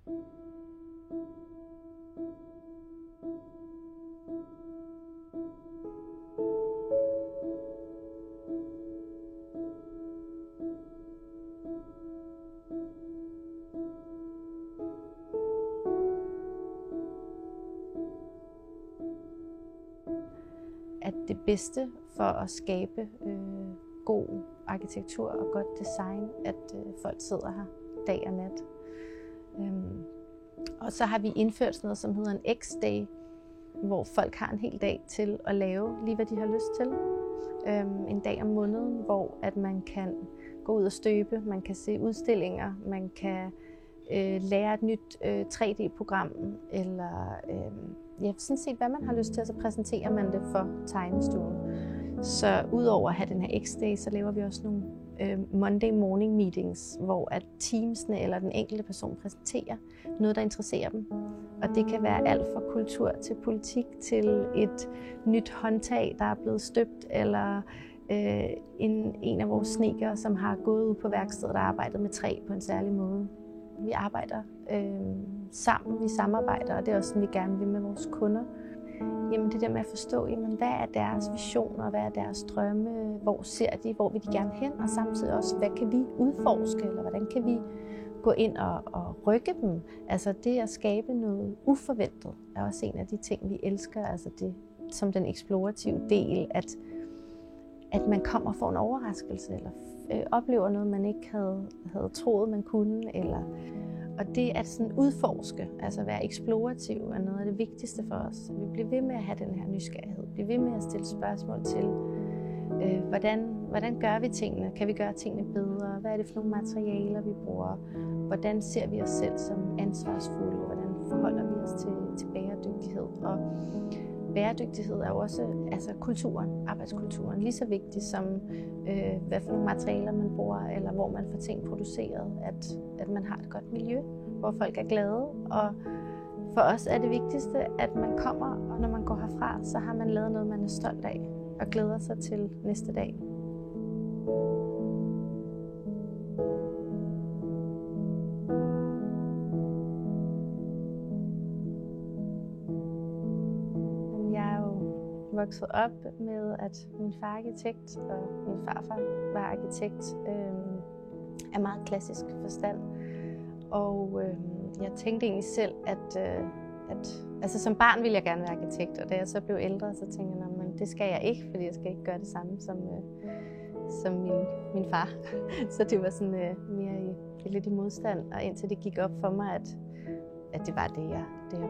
At det bedste for at skabe god arkitektur og godt design, at folk sidder her dag og nat. Og så har vi indført sådan noget, som hedder en X-day, hvor folk har en hel dag til at lave lige, hvad de har lyst til. En dag om måneden, hvor at man kan gå ud og støbe, man kan se udstillinger, man kan lære et nyt 3D-program, eller sådan set, hvad man har lyst til, så præsenterer man det for tegnestuen. Så udover at have den her X-day, så laver vi også nogle Monday morning meetings, hvor at teamsene eller den enkelte person præsenterer noget, der interesserer dem. Og det kan være alt fra kultur til politik, til et nyt håndtag, der er blevet støbt, eller en af vores snedkere, som har gået ud på værkstedet og arbejdet med træ på en særlig måde. Vi arbejder sammen, vi samarbejder, og det er også sådan, vi gerne vil med vores kunder. Jamen det der med at forstå, jamen, hvad er deres visioner, hvad er deres drømme, hvor ser de, hvor vil de gerne hen, og samtidig også, hvad kan vi udforske, eller hvordan kan vi gå ind og rykke dem. Altså det at skabe noget uforventet er også en af de ting, vi elsker, altså det som den eksplorative del, at man kommer og får en overraskelse, eller oplever noget, man ikke havde troet, man kunne, og det at sådan udforske, altså være eksplorativ, er noget af det vigtigste for os. Vi bliver ved med at have den her nysgerrighed, bliver ved med at stille spørgsmål til, hvordan gør vi tingene? Kan vi gøre tingene bedre? Hvad er det for nogle materialer, vi bruger? Hvordan ser vi os selv som ansvarsfulde? Hvordan forholder vi os til bæredygtighed? Og bæredygtighed er jo også kulturen, arbejdskulturen, lige så vigtig som hvad for nogle materialer man bruger, eller hvor man får ting produceret, at man har et godt miljø, hvor folk er glade. Og for os er det vigtigste, at man kommer, og når man går herfra, så har man lavet noget, man er stolt af, og glæder sig til næste dag. Vokset op med, at min far er arkitekt, og min farfar var arkitekt af meget klassisk forstand. Og jeg tænkte egentlig selv, at som barn ville jeg gerne være arkitekt, og da jeg så blev ældre, så tænkte jeg, men det skal jeg ikke, fordi jeg skal ikke gøre det samme som min far. Så det var sådan mere lidt i modstand, og indtil det gik op for mig, at det var det, jeg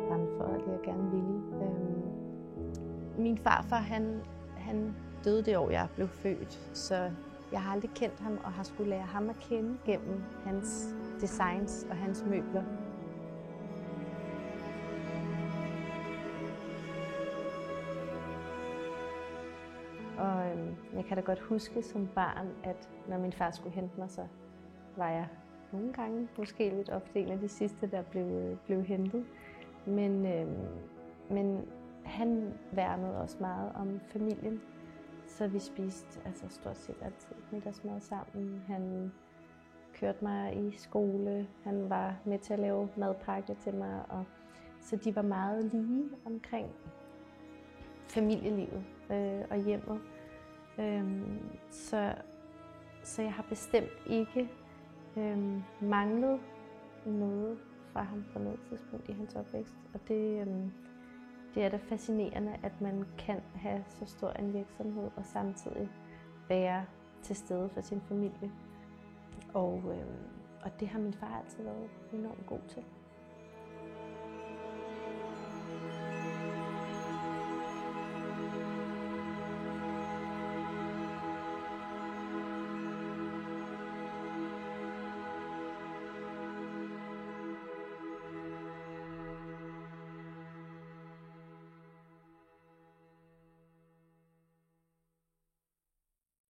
brændte for, og det jeg gerne ville. Min farfar, han døde det år, jeg blev født, så jeg har aldrig kendt ham og har skulle lære ham at kende gennem hans designs og hans møbler. Og jeg kan da godt huske som barn, at når min far skulle hente mig, så var jeg nogle gange, måske lidt ofte en af de sidste, der blev hentet. Men han værnede også meget om familien, så vi spiste stort set altid middagsmad sammen. Han kørte mig i skole, han var med til at lave madpakke til mig, og så de var meget lige omkring familielivet og hjemmet. Så jeg har bestemt ikke manglet noget fra ham på noget tidspunkt i hans opvækst, og det er da fascinerende, at man kan have så stor en virksomhed og samtidig være til stede for sin familie. Og det har min far altid været enormt god til.